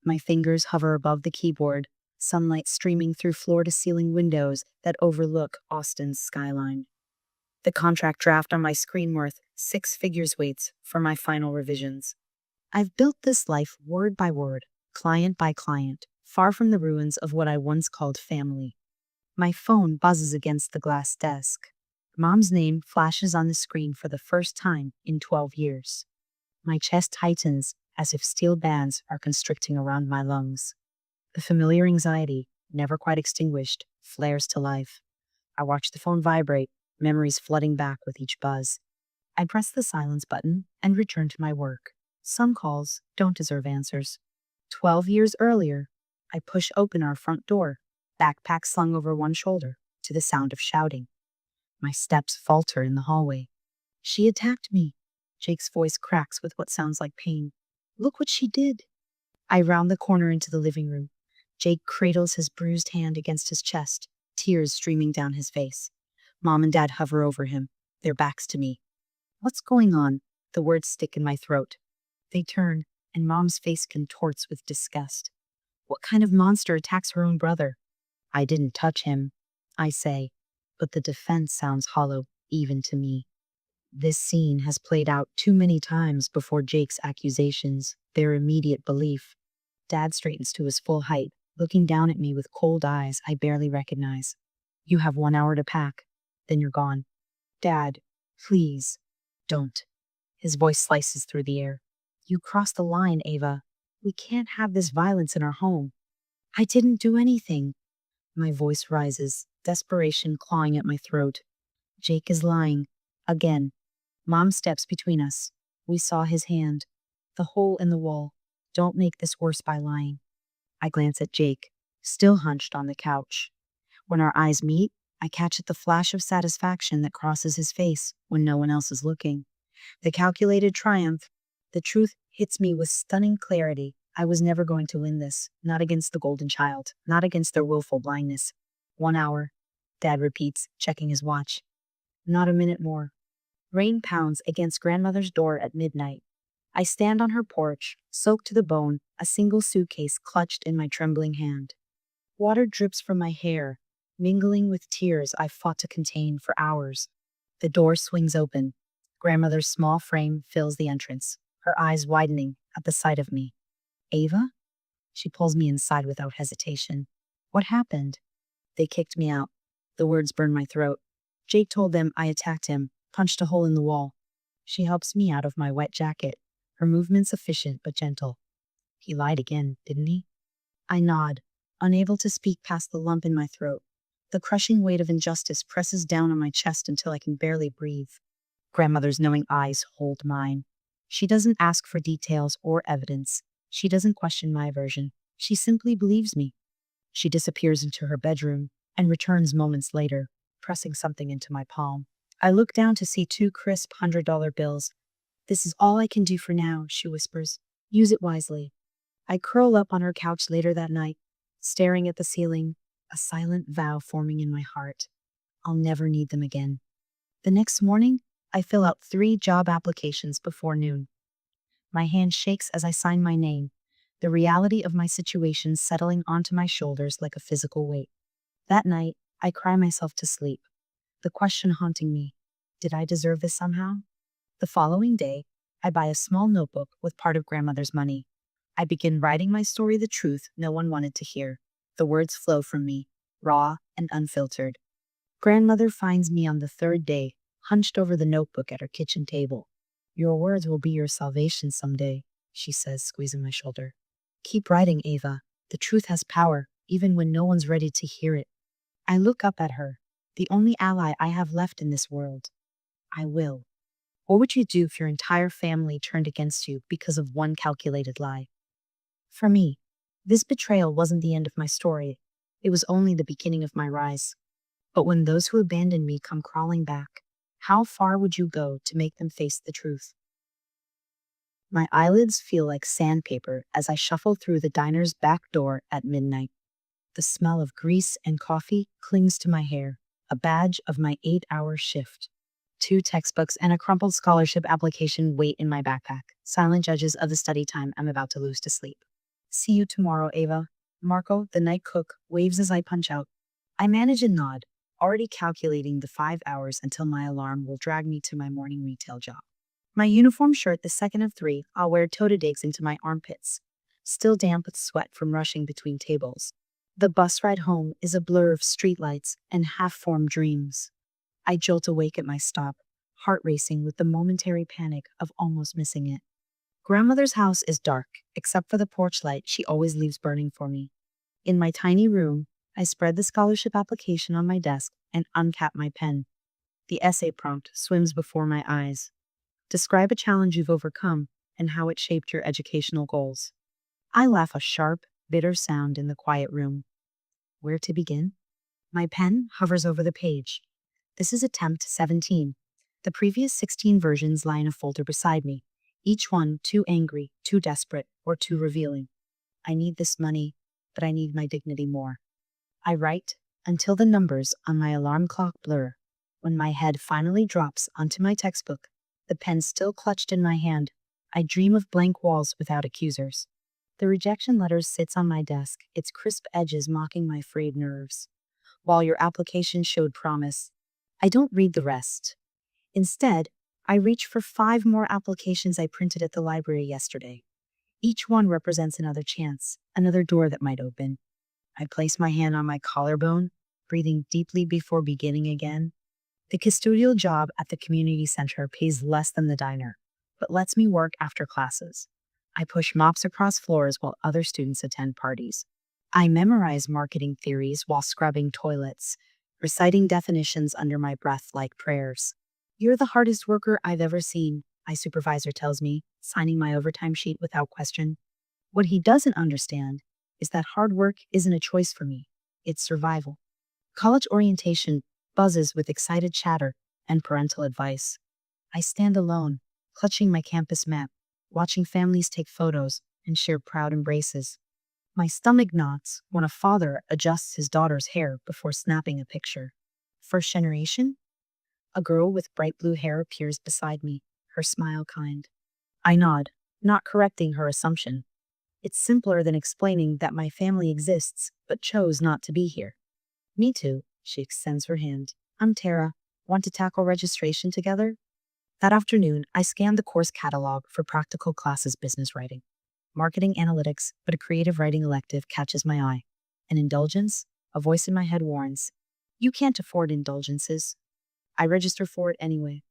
My fingers hover above the keyboard, sunlight streaming through floor-to-ceiling windows that overlook Austin's skyline. The contract draft on my screen worth 6 figures waits for my final revisions. I've built this life word by word, client by client, far from the ruins of what I once called family. My phone buzzes against the glass desk. Mom's name flashes on the screen for the first time in 12 years. My chest tightens as if steel bands are constricting around my lungs. The familiar anxiety, never quite extinguished, flares to life. I watch the phone vibrate, memories flooding back with each buzz. I press the silence button and return to my work. Some calls don't deserve answers. 12 years earlier, I push open our front door, backpack slung over one shoulder, to the sound of shouting. My steps falter in the hallway. She attacked me. Jake's voice cracks with what sounds like pain. Look what she did. I round the corner into the living room. Jake cradles his bruised hand against his chest, tears streaming down his face. Mom and Dad hover over him, their backs to me. What's going on? The words stick in my throat. They turn, and Mom's face contorts with disgust. What kind of monster attacks her own brother? I didn't touch him, I say, but the defense sounds hollow, even to me. This scene has played out too many times before Jake's accusations, their immediate belief. Dad straightens to his full height, looking down at me with cold eyes I barely recognize. You have 1 hour to pack, then you're gone. Dad, please, don't. His voice slices through the air. You crossed the line, Ava. We can't have this violence in our home. I didn't do anything. My voice rises, desperation clawing at my throat. Jake is lying. Again. Mom steps between us. We saw his hand. The hole in the wall. Don't make this worse by lying. I glance at Jake, still hunched on the couch. When our eyes meet, I catch at the flash of satisfaction that crosses his face when no one else is looking. The calculated triumph. The truth hits me with stunning clarity. I was never going to win this, not against the golden child, not against their willful blindness. 1 hour, Dad repeats, checking his watch. Not a minute more. Rain pounds against grandmother's door at midnight. I stand on her porch, soaked to the bone, a single suitcase clutched in my trembling hand. Water drips from my hair, mingling with tears I've fought to contain for hours. The door swings open. Grandmother's small frame fills the entrance, her eyes widening at the sight of me. Ava? She pulls me inside without hesitation. What happened? They kicked me out. The words burn my throat. Jake told them I attacked him, punched a hole in the wall. She helps me out of my wet jacket, her movements efficient but gentle. He lied again, didn't he? I nod, unable to speak past the lump in my throat. The crushing weight of injustice presses down on my chest until I can barely breathe. Grandmother's knowing eyes hold mine. She doesn't ask for details or evidence. She doesn't question my version. She simply believes me. She disappears into her bedroom and returns moments later, pressing something into my palm. I look down to see 2 crisp $100 bills. This is all I can do for now, she whispers. Use it wisely. I curl up on her couch later that night, staring at the ceiling, a silent vow forming in my heart. I'll never need them again. The next morning, I fill out 3 job applications before noon. My hand shakes as I sign my name, the reality of my situation settling onto my shoulders like a physical weight. That night, I cry myself to sleep, the question haunting me, did I deserve this somehow? The following day, I buy a small notebook with part of grandmother's money. I begin writing my story, the truth no one wanted to hear. The words flow from me, raw and unfiltered. Grandmother finds me on the 3rd day, hunched over the notebook at her kitchen table. Your words will be your salvation someday, she says, squeezing my shoulder. Keep writing, Ava. The truth has power, even when no one's ready to hear it. I look up at her, the only ally I have left in this world. I will. What would you do if your entire family turned against you because of one calculated lie? For me, this betrayal wasn't the end of my story. It was only the beginning of my rise. But when those who abandoned me come crawling back, how far would you go to make them face the truth? My eyelids feel like sandpaper as I shuffle through the diner's back door at midnight. The smell of grease and coffee clings to my hair, a badge of my 8-hour shift. 2 textbooks and a crumpled scholarship application wait in my backpack, silent judges of the study time I'm about to lose to sleep. See you tomorrow, Ava. Marco, the night cook, waves as I punch out. I manage a nod, already calculating the 5 hours until my alarm will drag me to my morning retail job. My uniform shirt, the second of three, I'll wear toe-to-digs into my armpits, still damp with sweat from rushing between tables. The bus ride home is a blur of streetlights and half-formed dreams. I jolt awake at my stop, heart racing with the momentary panic of almost missing it. Grandmother's house is dark, except for the porch light she always leaves burning for me. In my tiny room, I spread the scholarship application on my desk and uncap my pen. The essay prompt swims before my eyes. Describe a challenge you've overcome and how it shaped your educational goals. I laugh a sharp, bitter sound in the quiet room. Where to begin? My pen hovers over the page. This is attempt 17. The previous 16 versions lie in a folder beside me, each one too angry, too desperate, or too revealing. I need this money, but I need my dignity more. I write until the numbers on my alarm clock blur. When my head finally drops onto my textbook, the pen still clutched in my hand, I dream of blank walls without accusers. The rejection letter sits on my desk, its crisp edges mocking my frayed nerves. While your application showed promise, I don't read the rest. Instead, I reach for 5 more applications I printed at the library yesterday. Each one represents another chance, another door that might open. I place my hand on my collarbone, breathing deeply before beginning again. The custodial job at the community center pays less than the diner, but lets me work after classes. I push mops across floors while other students attend parties. I memorize marketing theories while scrubbing toilets, reciting definitions under my breath like prayers. You're the hardest worker I've ever seen, my supervisor tells me, signing my overtime sheet without question. What he doesn't understand is that hard work isn't a choice for me, it's survival. College orientation buzzes with excited chatter and parental advice. I stand alone, clutching my campus map, watching families take photos and share proud embraces. My stomach knots when a father adjusts his daughter's hair before snapping a picture. First generation? A girl with bright blue hair appears beside me, her smile kind. I nod, not correcting her assumption. It's simpler than explaining that my family exists, but chose not to be here. Me too, she extends her hand. I'm Tara. Want to tackle registration together? That afternoon, I scanned the course catalog for practical classes business writing. Marketing analytics, but a creative writing elective catches my eye. An indulgence? A voice in my head warns. You can't afford indulgences. I register for it anyway.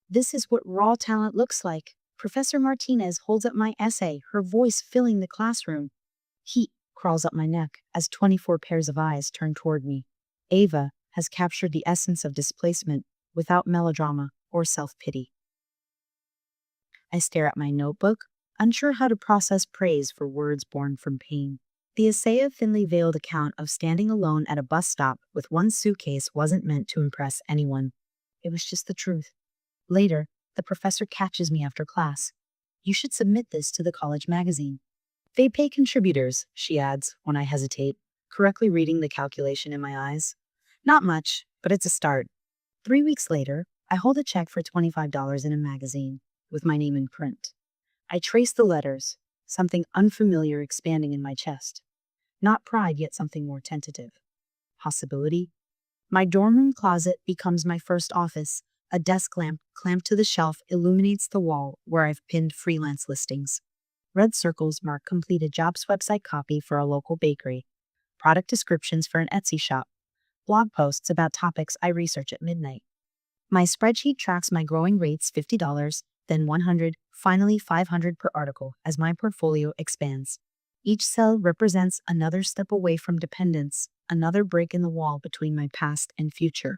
This is what raw talent looks like. Professor Martinez holds up my essay, her voice filling the classroom. Heat crawls up my neck as 24 pairs of eyes turn toward me. Ava has captured the essence of displacement without melodrama or self-pity. I stare at my notebook, unsure how to process praise for words born from pain. The essay, a thinly veiled account of standing alone at a bus stop with one suitcase, wasn't meant to impress anyone. It was just the truth. Later, the professor catches me after class. You should submit this to the college magazine. They pay contributors, she adds when I hesitate, correctly reading the calculation in my eyes. Not much, but it's a start. 3 weeks later, I hold a check for $25 in a magazine, with my name in print. I trace the letters, something unfamiliar expanding in my chest. Not pride, yet something more tentative. Possibility? My dorm room closet becomes my first office. A desk lamp clamped to the shelf illuminates the wall where I've pinned freelance listings. Red circles mark completed jobs website copy for a local bakery, product descriptions for an Etsy shop, blog posts about topics I research at midnight. My spreadsheet tracks my growing rates: $50, then $100, finally $500 per article as my portfolio expands. Each cell represents another step away from dependence, another break in the wall between my past and future.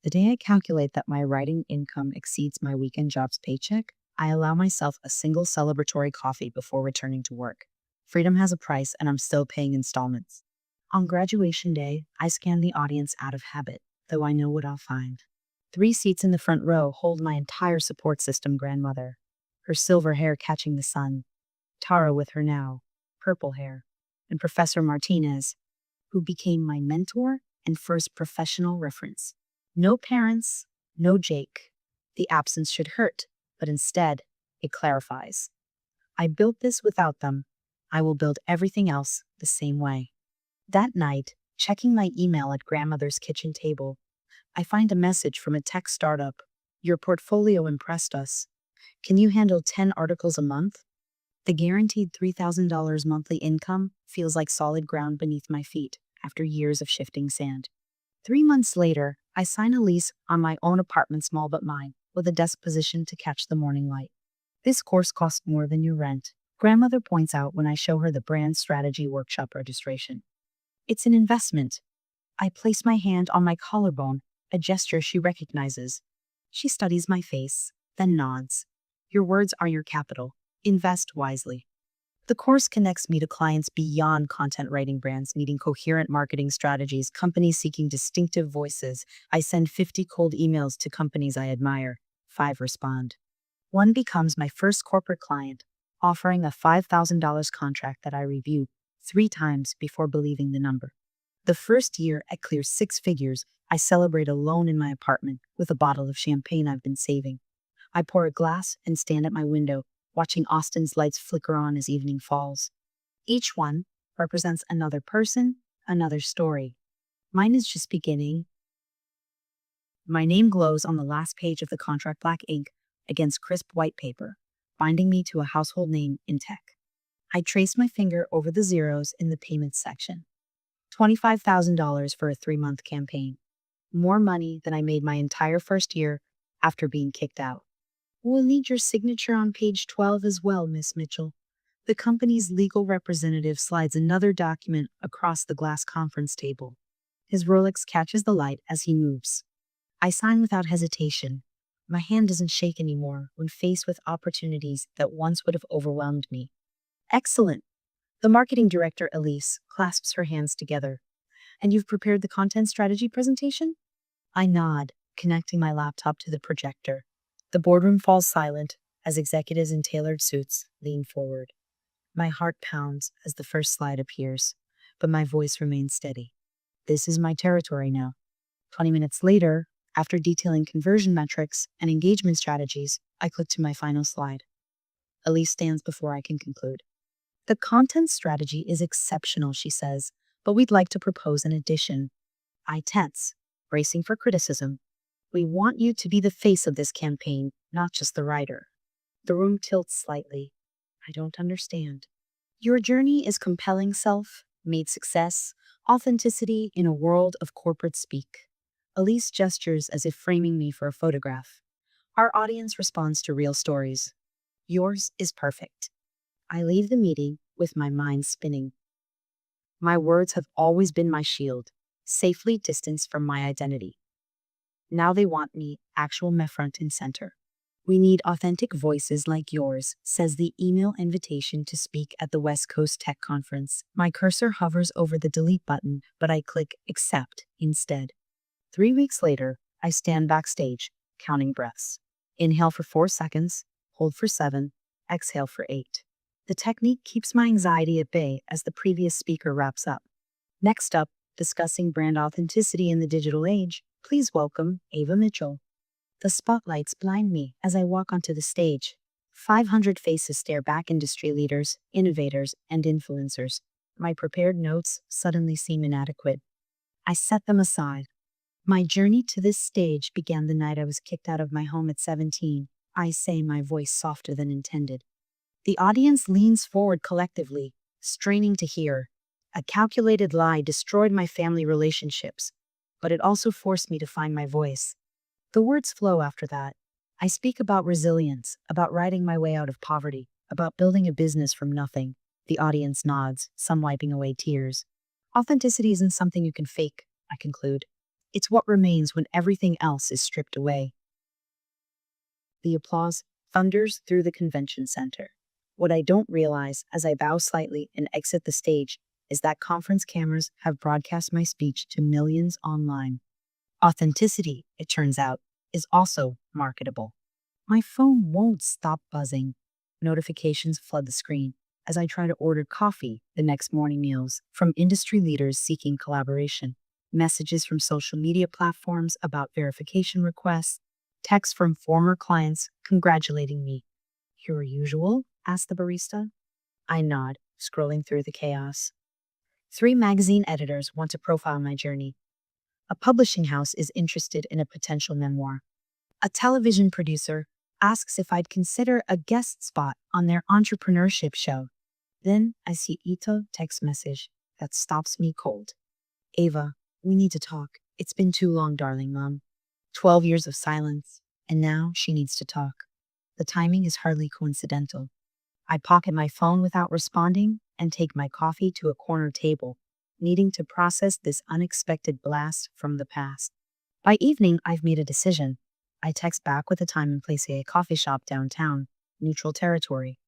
The day I calculate that my writing income exceeds my weekend job's paycheck, I allow myself a single celebratory coffee before returning to work. Freedom has a price, and I'm still paying installments. On graduation day, I scan the audience out of habit, though I know what I'll find. 3 seats in the front row hold my entire support system grandmother, her silver hair catching the sun, Tara with her now purple hair, and Professor Martinez, who became my mentor and first professional reference. No parents, no Jake. The absence should hurt, but instead, it clarifies. I built this without them. I will build everything else the same way. That night, checking my email at grandmother's kitchen table, I find a message from a tech startup. Your portfolio impressed us. Can you handle 10 articles a month? The guaranteed $3,000 monthly income feels like solid ground beneath my feet after years of shifting sand. 3 months later, I sign a lease on my own apartment, small but mine, with a desk position to catch the morning light. This course costs more than your rent, grandmother points out when I show her the brand strategy workshop registration. It's an investment. I place my hand on my collarbone, a gesture she recognizes. She studies my face, then nods. Your words are your capital. Invest wisely. The course connects me to clients beyond content writing, brands needing coherent marketing strategies, companies seeking distinctive voices. I send 50 cold emails to companies I admire. 5 respond. One becomes my first corporate client, offering a $5,000 contract that I reviewed 3 times before believing the number. The first year I clear 6 figures, I celebrate alone in my apartment with a bottle of champagne I've been saving. I pour a glass and stand at my window, watching Austin's lights flicker on as evening falls. Each one represents another person, another story. Mine is just beginning. My name glows on the last page of the contract, black ink against crisp white paper, binding me to a household name in tech. I trace my finger over the zeros in the payments section. $25,000 for a 3-month campaign. More money than I made my entire first year after being kicked out. We'll need your signature on page 12 as well, Miss Mitchell. The company's legal representative slides another document across the glass conference table. His Rolex catches the light as he moves. I sign without hesitation. My hand doesn't shake anymore when faced with opportunities that once would have overwhelmed me. Excellent. The marketing director, Elise, clasps her hands together. And you've prepared the content strategy presentation? I nod, connecting my laptop to the projector. The boardroom falls silent as executives in tailored suits lean forward. My heart pounds as the first slide appears, but my voice remains steady. This is my territory now. 20 minutes later, after detailing conversion metrics and engagement strategies, I click to my final slide. Elise stands before I can conclude. The content strategy is exceptional, she says, but we'd like to propose an addition. I tense, bracing for criticism. We want you to be the face of this campaign, not just the writer. The room tilts slightly. I don't understand. Your journey is compelling self-made success, authenticity in a world of corporate speak. Elise gestures as if framing me for a photograph. Our audience responds to real stories. Yours is perfect. I leave the meeting with my mind spinning. My words have always been my shield, safely distanced from my identity. Now they want me actual me front and center. We need authentic voices like yours, says the email invitation to speak at the West Coast Tech Conference. My cursor hovers over the delete button, but I click accept instead. 3 weeks later, I stand backstage, counting breaths. Inhale for 4 seconds, hold for 7, exhale for 8. The technique keeps my anxiety at bay as the previous speaker wraps up. Next up, discussing brand authenticity in the digital age, please welcome Ava Mitchell. The spotlights blind me as I walk onto the stage. 500 faces stare back, industry leaders, innovators, and influencers. My prepared notes suddenly seem inadequate. I set them aside. My journey to this stage began the night I was kicked out of my home at 17. I say, my voice softer than intended. The audience leans forward collectively, straining to hear. A calculated lie destroyed my family relationships, but it also forced me to find my voice. The words flow after that. I speak about resilience, about riding my way out of poverty, about building a business from nothing. The audience nods, some wiping away tears. Authenticity isn't something you can fake, I conclude. It's what remains when everything else is stripped away. The applause thunders through the convention center. What I don't realize as I bow slightly and exit the stage is that conference cameras have broadcast my speech to millions online. Authenticity, it turns out, is also marketable. My phone won't stop buzzing. Notifications flood the screen as I try to order coffee, the next morning meals from industry leaders seeking collaboration, messages from social media platforms about verification requests, texts from former clients congratulating me. Your usual? Asked the barista. I nod, scrolling through the chaos. 3 magazine editors want to profile my journey. A publishing house is interested in a potential memoir. A television producer asks if I'd consider a guest spot on their entrepreneurship show. Then I see AITA text message that stops me cold. Ava, we need to talk. It's been too long, darling mom. 12 years of silence, and now she needs to talk. The timing is hardly coincidental. I pocket my phone without responding and take my coffee to a corner table, needing to process this unexpected blast from the past. By evening, I've made a decision. I text back with a time and place at a coffee shop downtown, neutral territory.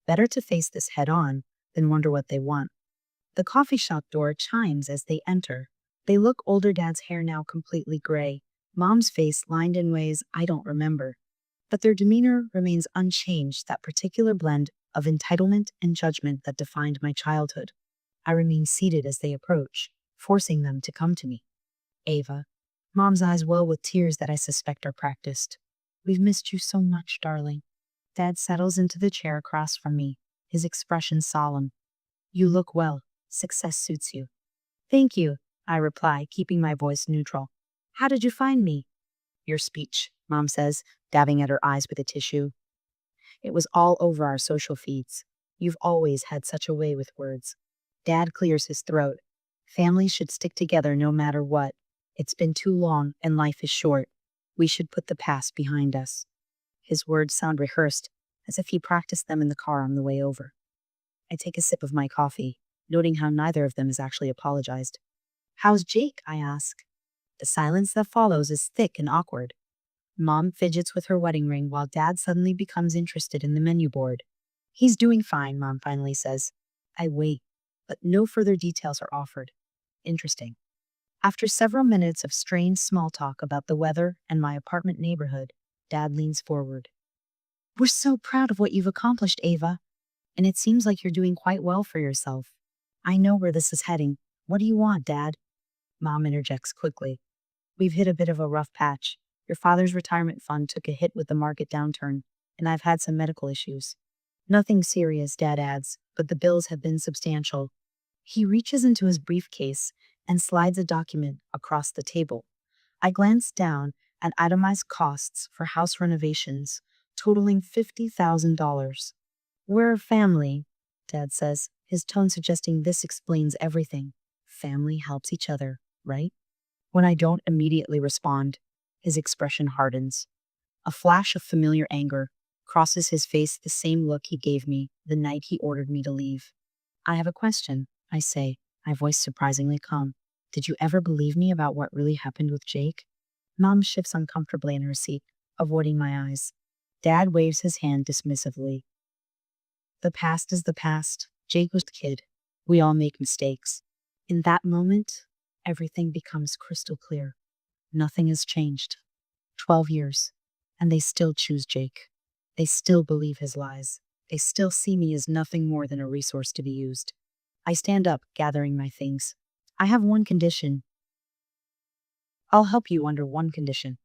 Better to face this head on than wonder what they want. The coffee shop door chimes as they enter. They look older, dad's hair now completely gray, mom's face lined in ways I don't remember. But their demeanor remains unchanged, that particular blend of entitlement and judgment that defined my childhood. I remain seated as they approach, forcing them to come to me. Ava. Mom's eyes well with tears that I suspect are practiced. We've missed you so much, darling. Dad settles into the chair across from me, his expression solemn. You look well. Success suits you. Thank you, I reply, keeping my voice neutral. How did you find me? Your speech, Mom says, dabbing at her eyes with a tissue. It was all over our social feeds. You've always had such a way with words. Dad clears his throat. Families should stick together no matter what. It's been too long and life is short. We should put the past behind us. His words sound rehearsed, as if he practiced them in the car on the way over. I take a sip of my coffee, noting how neither of them has actually apologized. How's Jake? I ask. The silence that follows is thick and awkward. Mom fidgets with her wedding ring while Dad suddenly becomes interested in the menu board. He's doing fine, Mom finally says. I wait, but no further details are offered. Interesting. After several minutes of strained small talk about the weather and my apartment neighborhood, Dad leans forward. We're so proud of what you've accomplished, Ava. And it seems like you're doing quite well for yourself. I know where this is heading. What do you want, Dad? Mom interjects quickly. We've hit a bit of a rough patch. Your father's retirement fund took a hit with the market downturn, and I've had some medical issues. Nothing serious, Dad adds, but the bills have been substantial. He reaches into his briefcase and slides a document across the table. I glance down at itemized costs for house renovations, totaling $50,000. We're a family, Dad says, his tone suggesting this explains everything. Family helps each other, right? When I don't immediately respond, his expression hardens. A flash of familiar anger crosses his face, the same look he gave me the night he ordered me to leave. I have a question, I say, my voice surprisingly calm. Did you ever believe me about what really happened with Jake? Mom shifts uncomfortably in her seat, avoiding my eyes. Dad waves his hand dismissively. The past is the past. Jake was a kid. We all make mistakes. In that moment, everything becomes crystal clear. Nothing has changed. 12 years, and they still choose Jake. They still believe his lies. They still see me as nothing more than a resource to be used. I stand up, gathering my things. I have one condition. I'll help you under one condition.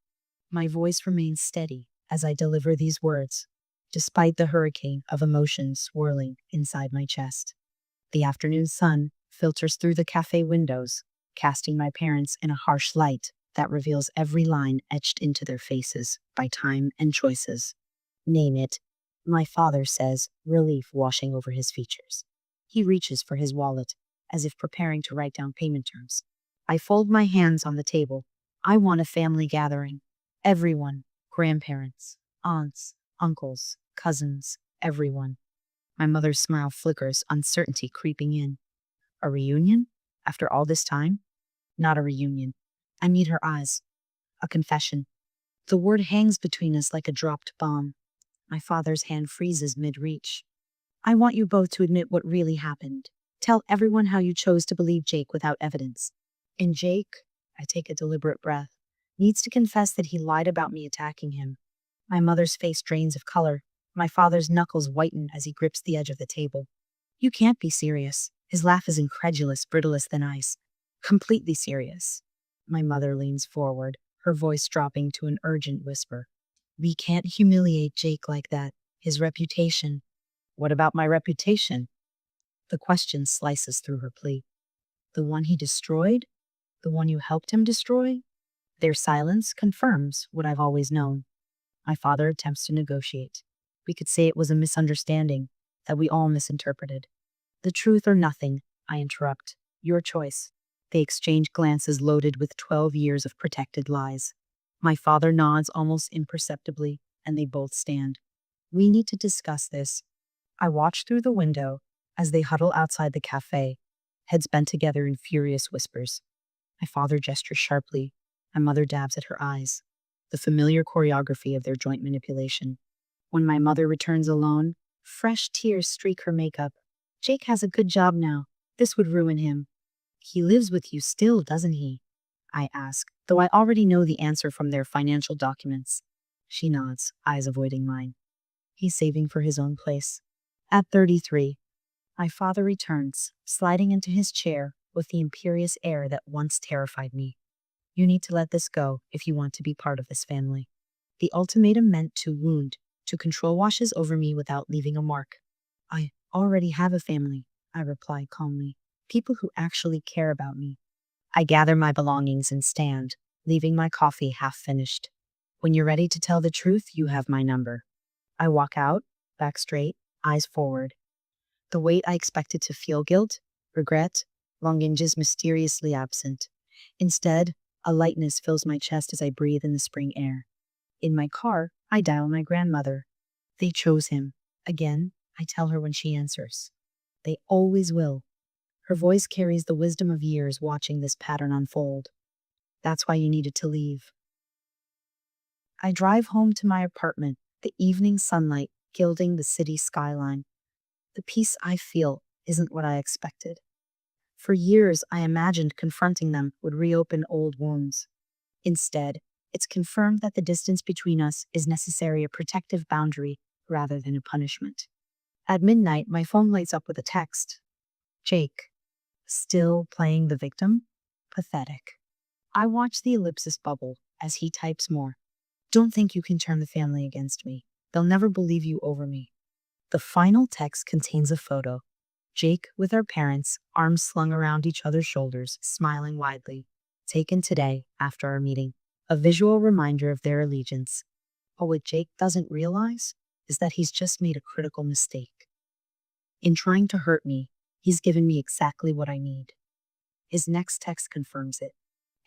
My voice remains steady as I deliver these words, despite the hurricane of emotions swirling inside my chest. The afternoon sun filters through the cafe windows, casting my parents in a harsh light that reveals every line etched into their faces by time and choices. Name it, my father says, relief washing over his features. He reaches for his wallet, as if preparing to write down payment terms. I fold my hands on the table. I want a family gathering. Everyone, grandparents, aunts, uncles, cousins, everyone. My mother's smile flickers, uncertainty creeping in. A reunion? After all this time? Not a reunion. I meet her eyes. A confession. The word hangs between us like a dropped bomb. My father's hand freezes mid-reach. I want you both to admit what really happened. Tell everyone how you chose to believe Jake without evidence. And Jake, I take a deliberate breath, needs to confess that he lied about me attacking him. My mother's face drains of color. My father's knuckles whiten as he grips the edge of the table. You can't be serious. His laugh is incredulous, brittlest than ice. Completely serious. My mother leans forward, her voice dropping to an urgent whisper. We can't humiliate Jake like that. His reputation. What about my reputation? The question slices through her plea. The one he destroyed? The one you helped him destroy? Their silence confirms what I've always known. My father attempts to negotiate. We could say it was a misunderstanding, that we all misinterpreted. The truth or nothing, I interrupt. Your choice. They exchange glances loaded with 12 years of protected lies. My father nods almost imperceptibly, and they both stand. We need to discuss this. I watch through the window as they huddle outside the cafe, heads bent together in furious whispers. My father gestures sharply. My mother dabs at her eyes. The familiar choreography of their joint manipulation. When my mother returns alone, fresh tears streak her makeup. Jake has a good job now. This would ruin him. He lives with you still, doesn't he? I ask, though I already know the answer from their financial documents. She nods, eyes avoiding mine. He's saving for his own place. At 33, my father returns, sliding into his chair with the imperious air that once terrified me. You need to let this go if you want to be part of this family. The ultimatum meant to wound, to control washes over me without leaving a mark. I already have a family, I reply calmly. People who actually care about me. I gather my belongings and stand, leaving my coffee half finished. When you're ready to tell the truth, you have my number. I walk out, back straight, eyes forward. The weight I expected to feel, guilt, regret, longing, is mysteriously absent. Instead, a lightness fills my chest as I breathe in the spring air. In my car, I dial my grandmother. They chose him. Again, I tell her when she answers. They always will. Her voice carries the wisdom of years watching this pattern unfold. That's why you needed to leave. I drive home to my apartment, the evening sunlight gilding the city skyline. The peace I feel isn't what I expected. For years, I imagined confronting them would reopen old wounds. Instead, it's confirmed that the distance between us is necessarily a protective boundary rather than a punishment. At midnight, my phone lights up with a text. Jake. Still playing the victim? Pathetic. I watch the ellipsis bubble as he types more. Don't think you can turn the family against me. They'll never believe you over me. The final text contains a photo. Jake with our parents, arms slung around each other's shoulders, smiling widely. Taken today, after our meeting. A visual reminder of their allegiance. But what Jake doesn't realize is that he's just made a critical mistake. In trying to hurt me, he's given me exactly what I need. His next text confirms it.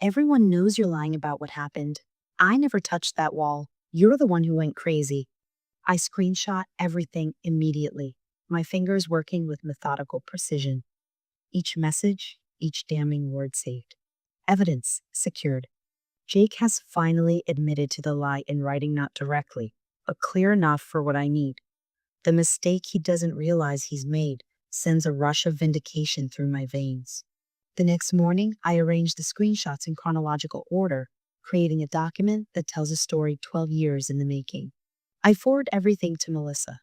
Everyone knows you're lying about what happened. I never touched that wall. You're the one who went crazy. I screenshot everything immediately, my fingers working with methodical precision. Each message, each damning word saved. Evidence secured. Jake has finally admitted to the lie in writing, not directly, but clear enough for what I need. The mistake he doesn't realize he's made sends a rush of vindication through my veins. The next morning, I arrange the screenshots in chronological order, creating a document that tells a story 12 years in the making. I forward everything to Melissa,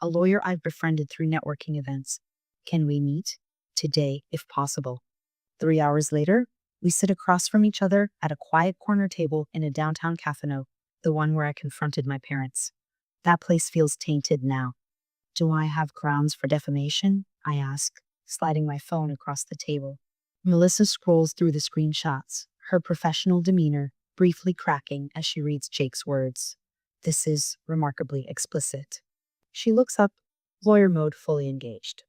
a lawyer I've befriended through networking events. Can we meet? Today, if possible. 3 hours later, we sit across from each other at a quiet corner table in a downtown café, the one where I confronted my parents. That place feels tainted now. Do I have grounds for defamation? I ask, sliding my phone across the table. Melissa scrolls through the screenshots, her professional demeanor briefly cracking as she reads Jake's words. This is remarkably explicit. She looks up, lawyer mode fully engaged.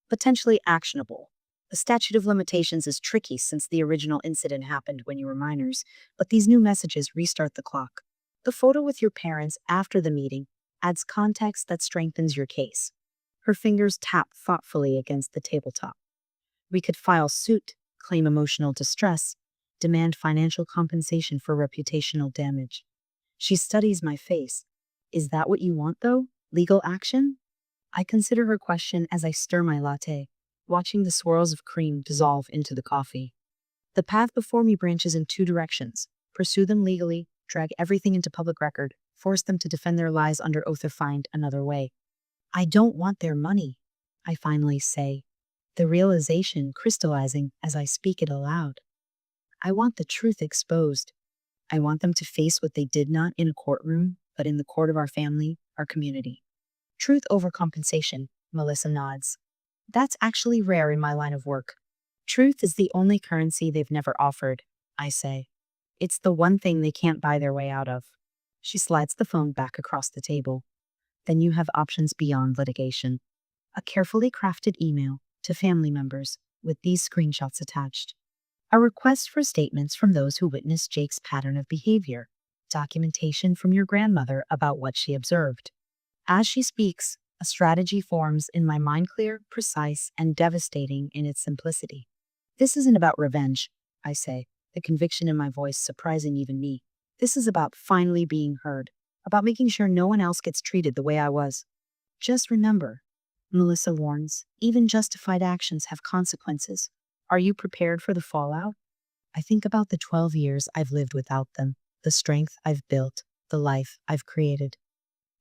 Potentially actionable. The statute of limitations is tricky since the original incident happened when you were minors, but these new messages restart the clock. The photo with your parents after the meeting adds context that strengthens your case. Her fingers tap thoughtfully against the tabletop. We could file suit, claim emotional distress, demand financial compensation for reputational damage. She studies my face. Is that what you want, though? Legal action? I consider her question as I stir my latte, watching the swirls of cream dissolve into the coffee. The path before me branches in two directions. Pursue them legally, drag everything into public record, force them to defend their lies under oath, or find another way. I don't want their money, I finally say, the realization crystallizing as I speak it aloud. I want the truth exposed. I want them to face what they did not in a courtroom, but in the court of our family, our community. Truth over compensation, Melissa nods. That's actually rare in my line of work. Truth is the only currency they've never offered, I say. It's the one thing they can't buy their way out of. She slides the phone back across the table. Then you have options beyond litigation. A carefully crafted email to family members with these screenshots attached. A request for statements from those who witnessed Jake's pattern of behavior. Documentation from your grandmother about what she observed. As she speaks, a strategy forms in my mind, clear, precise, and devastating in its simplicity. This isn't about revenge, I say, the conviction in my voice surprising even me. This is about finally being heard, about making sure no one else gets treated the way I was. Just remember, Melissa warns, even justified actions have consequences. Are you prepared for the fallout? I think about the 12 years I've lived without them, the strength I've built, the life I've created.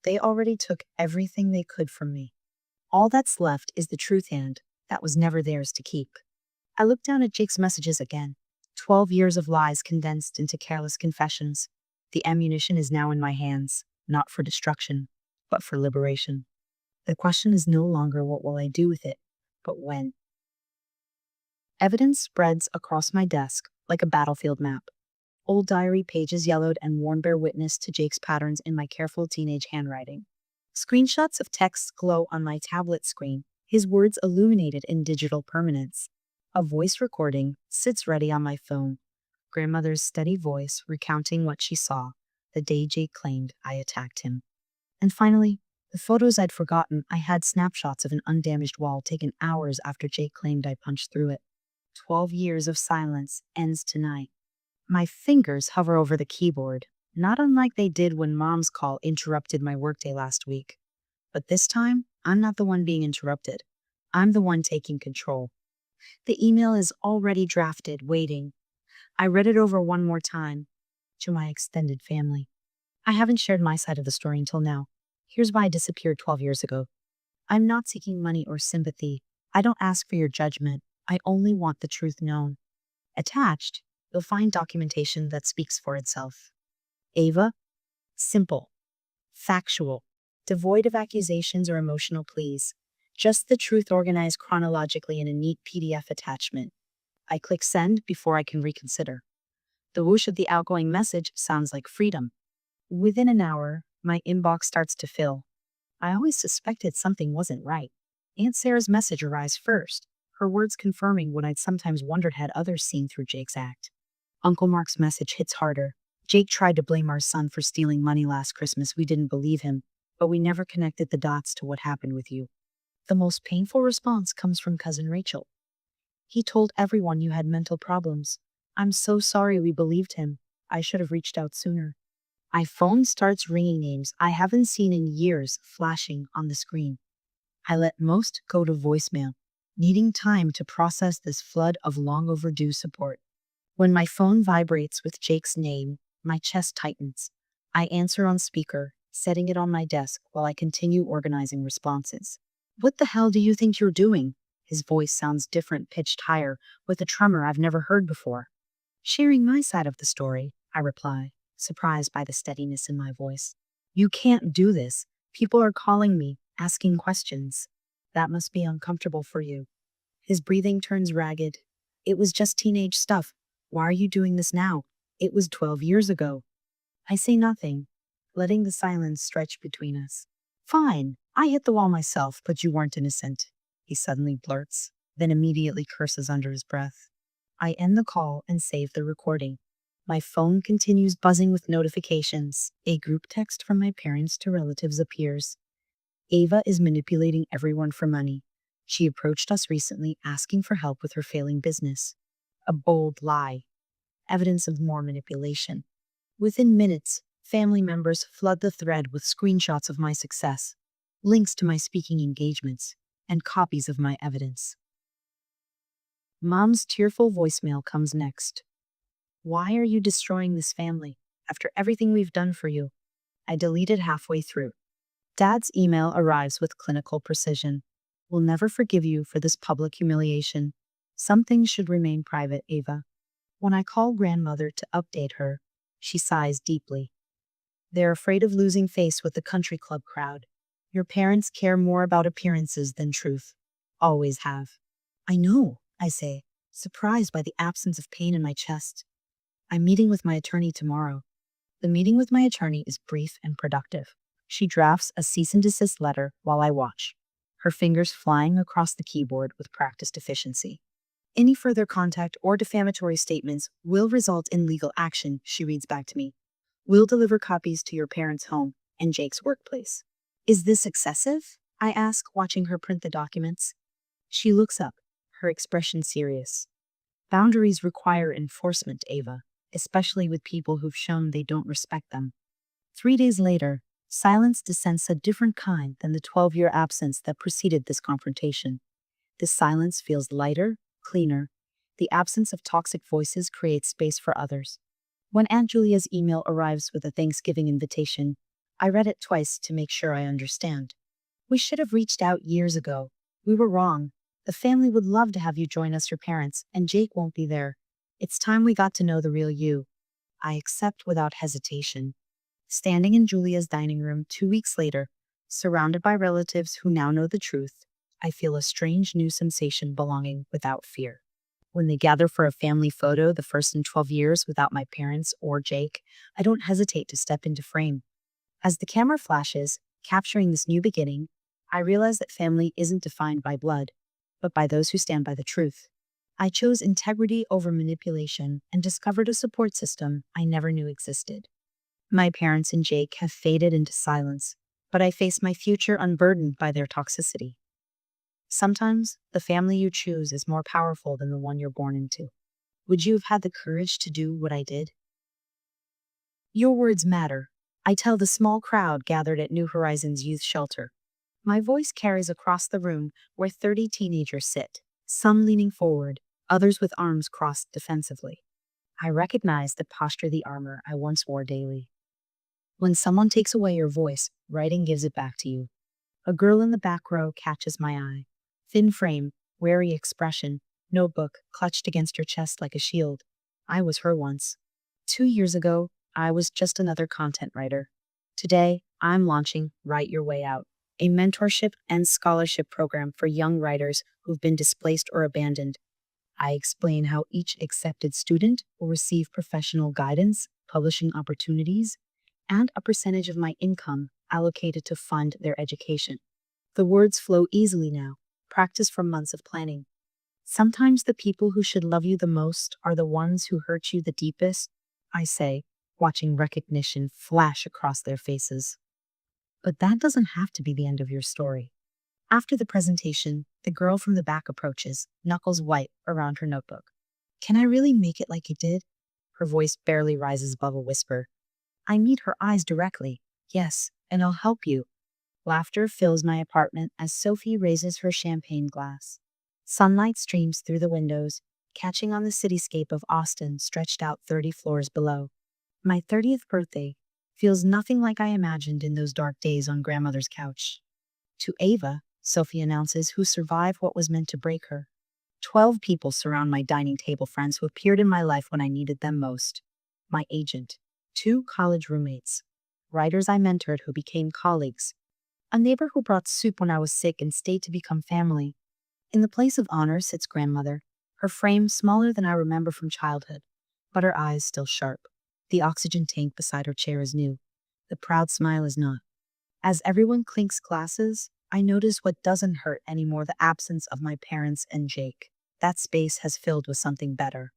They already took everything they could from me. All that's left is the truth hand that was never theirs to keep. I look down at Jake's messages again. 12 years of lies condensed into careless confessions. The ammunition is now in my hands, not for destruction, but for liberation. The question is no longer what will I do with it, but when. Evidence spreads across my desk like a battlefield map. Old diary pages yellowed and worn bear witness to Jake's patterns in my careful teenage handwriting. Screenshots of texts glow on my tablet screen, his words illuminated in digital permanence. A voice recording sits ready on my phone. Grandmother's steady voice recounting what she saw the day Jake claimed I attacked him. And finally, the photos I'd forgotten. I had snapshots of an undamaged wall taken hours after Jake claimed I punched through it. 12 years of silence ends tonight. My fingers hover over the keyboard, not unlike they did when Mom's call interrupted my workday last week. But this time, I'm not the one being interrupted. I'm the one taking control. The email is already drafted, waiting. I read it over one more time. To my extended family. I haven't shared my side of the story until now. Here's why I disappeared 12 years ago. I'm not seeking money or sympathy. I don't ask for your judgment. I only want the truth known. Attached, you'll find documentation that speaks for itself. Ava, simple, factual, devoid of accusations or emotional pleas. Just the truth organized chronologically in a neat PDF attachment. I click send before I can reconsider. The whoosh of the outgoing message sounds like freedom. Within an hour, my inbox starts to fill. I always suspected something wasn't right. Aunt Sarah's message arrives first, her words confirming what I'd sometimes wondered had others seen through Jake's act. Uncle Mark's message hits harder. Jake tried to blame our son for stealing money last Christmas. We didn't believe him, but we never connected the dots to what happened with you. The most painful response comes from Cousin Rachel. He told everyone you had mental problems. I'm so sorry we believed him. I should have reached out sooner. My phone starts ringing, names I haven't seen in years flashing on the screen. I let most go to voicemail, needing time to process this flood of long overdue support. When my phone vibrates with Jake's name, my chest tightens. I answer on speaker, setting it on my desk while I continue organizing responses. What the hell do you think you're doing? His voice sounds different, pitched higher, with a tremor I've never heard before. Sharing my side of the story, I reply, surprised by the steadiness in my voice. You can't do this. People are calling me, asking questions. That must be uncomfortable for you. His breathing turns ragged. It was just teenage stuff. Why are you doing this now? It was 12 years ago. I say nothing, letting the silence stretch between us. Fine, I hit the wall myself, but you weren't innocent, he suddenly blurts, then immediately curses under his breath. I end the call and save the recording. My phone continues buzzing with notifications. A group text from my parents to relatives appears. Ava is manipulating everyone for money. She approached us recently asking for help with her failing business. A bold lie. Evidence of more manipulation. Within minutes, family members flood the thread with screenshots of my success, links to my speaking engagements, and copies of my evidence. Mom's tearful voicemail comes next. Why are you destroying this family after everything we've done for you? I deleted halfway through. Dad's email arrives with clinical precision. We'll never forgive you for this public humiliation. Some things should remain private, Ava. When I call grandmother to update her, she sighs deeply. They're afraid of losing face with the country club crowd. Your parents care more about appearances than truth. Always have. I know, I say, surprised by the absence of pain in my chest. I'm meeting with my attorney tomorrow. The meeting with my attorney is brief and productive. She drafts a cease and desist letter while I watch, her fingers flying across the keyboard with practiced efficiency. Any further contact or defamatory statements will result in legal action, she reads back to me. We'll deliver copies to your parents' home and Jake's workplace. Is this excessive? I ask, watching her print the documents. She looks up, her expression serious. Boundaries require enforcement, Ava, especially with people who've shown they don't respect them. 3 days later, silence descends a different kind than the 12-year absence that preceded this confrontation. This silence feels lighter, cleaner. The absence of toxic voices creates space for others. When Aunt Julia's email arrives with a Thanksgiving invitation, I read it twice to make sure I understand. We should have reached out years ago. We were wrong. The family would love to have you join us, your parents, and Jake won't be there. It's time we got to know the real you. I accept without hesitation. Standing in Julia's dining room 2 weeks later, surrounded by relatives who now know the truth, I feel a strange new sensation belonging without fear. When they gather for a family photo, the first in 12 years without my parents or Jake, I don't hesitate to step into frame. As the camera flashes, capturing this new beginning, I realize that family isn't defined by blood, but by those who stand by the truth. I chose integrity over manipulation and discovered a support system I never knew existed. My parents and Jake have faded into silence, but I face my future unburdened by their toxicity. Sometimes the family you choose is more powerful than the one you're born into. Would you have had the courage to do what I did? Your words matter, I tell the small crowd gathered at New Horizons Youth Shelter. My voice carries across the room where 30 teenagers sit, some leaning forward, others with arms crossed defensively. I recognize the posture, the armor I once wore daily. When someone takes away your voice, writing gives it back to you. A girl in the back row catches my eye. Thin frame, wary expression, notebook clutched against her chest like a shield. I was her once. 2 years ago, I was just another content writer. Today, I'm launching Write Your Way Out, a mentorship and scholarship program for young writers who've been displaced or abandoned. I explain how each accepted student will receive professional guidance, publishing opportunities, and a percentage of my income allocated to fund their education. The words flow easily now, practiced from months of planning. Sometimes the people who should love you the most are the ones who hurt you the deepest, I say, watching recognition flash across their faces. But that doesn't have to be the end of your story. After the presentation, the girl from the back approaches, knuckles white around her notebook. Can I really make it like you did? Her voice barely rises above a whisper. I meet her eyes directly. Yes, and I'll help you. Laughter fills my apartment as Sophie raises her champagne glass. Sunlight streams through the windows, catching on the cityscape of Austin stretched out 30 floors below. My 30th birthday feels nothing like I imagined in those dark days on grandmother's couch. To Ava, Sophie announces, who survived what was meant to break her. 12 people surround my dining table, friends who appeared in my life when I needed them most. My agent, 2 college roommates, writers I mentored who became colleagues, a neighbor who brought soup when I was sick and stayed to become family. In the place of honor sits grandmother, her frame smaller than I remember from childhood, but her eyes still sharp. The oxygen tank beside her chair is new. The proud smile is not. As everyone clinks glasses, I notice what doesn't hurt anymore: the absence of my parents and Jake. That space has filled with something better.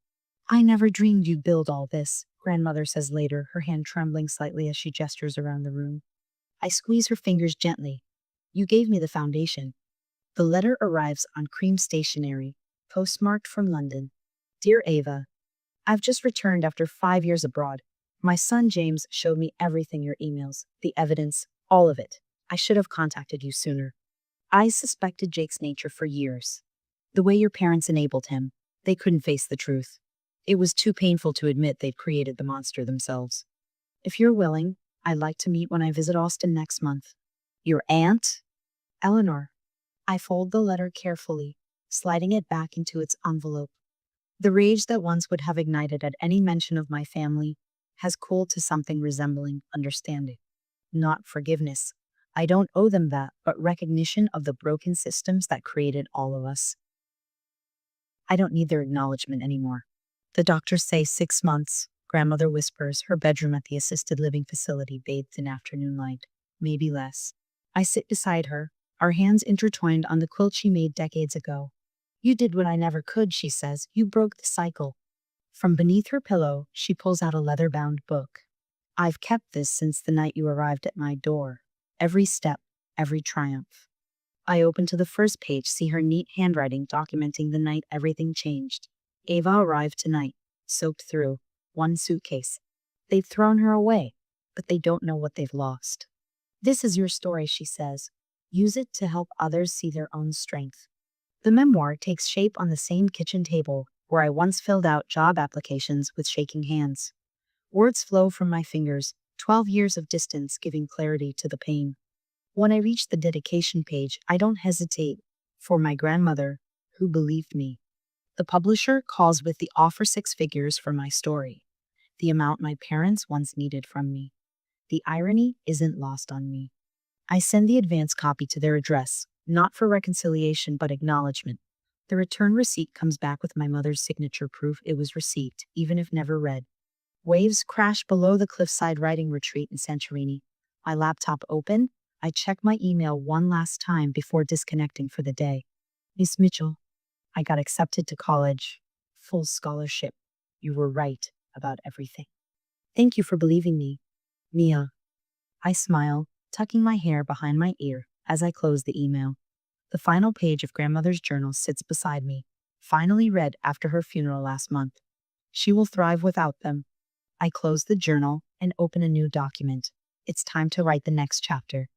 I never dreamed you'd build all this, grandmother says later, her hand trembling slightly as she gestures around the room. I squeeze her fingers gently. You gave me the foundation. The letter arrives on cream stationery, postmarked from London. Dear Ava, I've just returned after 5 years abroad. My son James showed me everything: your emails, the evidence, all of it. I should have contacted you sooner. I suspected Jake's nature for years. The way your parents enabled him, they couldn't face the truth. It was too painful to admit they'd created the monster themselves. If you're willing, I'd like to meet when I visit Austin next month. Your aunt? Eleanor. I fold the letter carefully, sliding it back into its envelope. The rage that once would have ignited at any mention of my family has cooled to something resembling understanding. Not forgiveness. I don't owe them that, but recognition of the broken systems that created all of us. I don't need their acknowledgement anymore. The doctors say 6 months, grandmother whispers, her bedroom at the assisted living facility bathed in afternoon light. Maybe less. I sit beside her, our hands intertwined on the quilt she made decades ago. You did what I never could, she says. You broke the cycle. From beneath her pillow, she pulls out a leather-bound book. I've kept this since the night you arrived at my door. Every step, every triumph. I open to the first page, see her neat handwriting documenting the night everything changed. Ava arrived tonight, soaked through, one suitcase. They've thrown her away, but they don't know what they've lost. This is your story, she says. Use it to help others see their own strength. The memoir takes shape on the same kitchen table where I once filled out job applications with shaking hands. Words flow from my fingers, 12 years of distance giving clarity to the pain. When I reach the dedication page, I don't hesitate. For my grandmother, who believed me. The publisher calls with the offer 6 figures for my story, the amount my parents once needed from me. The irony isn't lost on me. I send the advance copy to their address, not for reconciliation but acknowledgement. The return receipt comes back with my mother's signature, proof it was received, even if never read. Waves crash below the cliffside riding retreat in Santorini. My laptop open, I check my email one last time before disconnecting for the day. Miss Mitchell, I got accepted to college. Full scholarship. You were right about everything. Thank you for believing me. Mia. I smile, tucking my hair behind my ear as I close the email. The final page of grandmother's journal sits beside me, finally read after her funeral last month. She will thrive without them. I close the journal and open a new document. It's time to write the next chapter.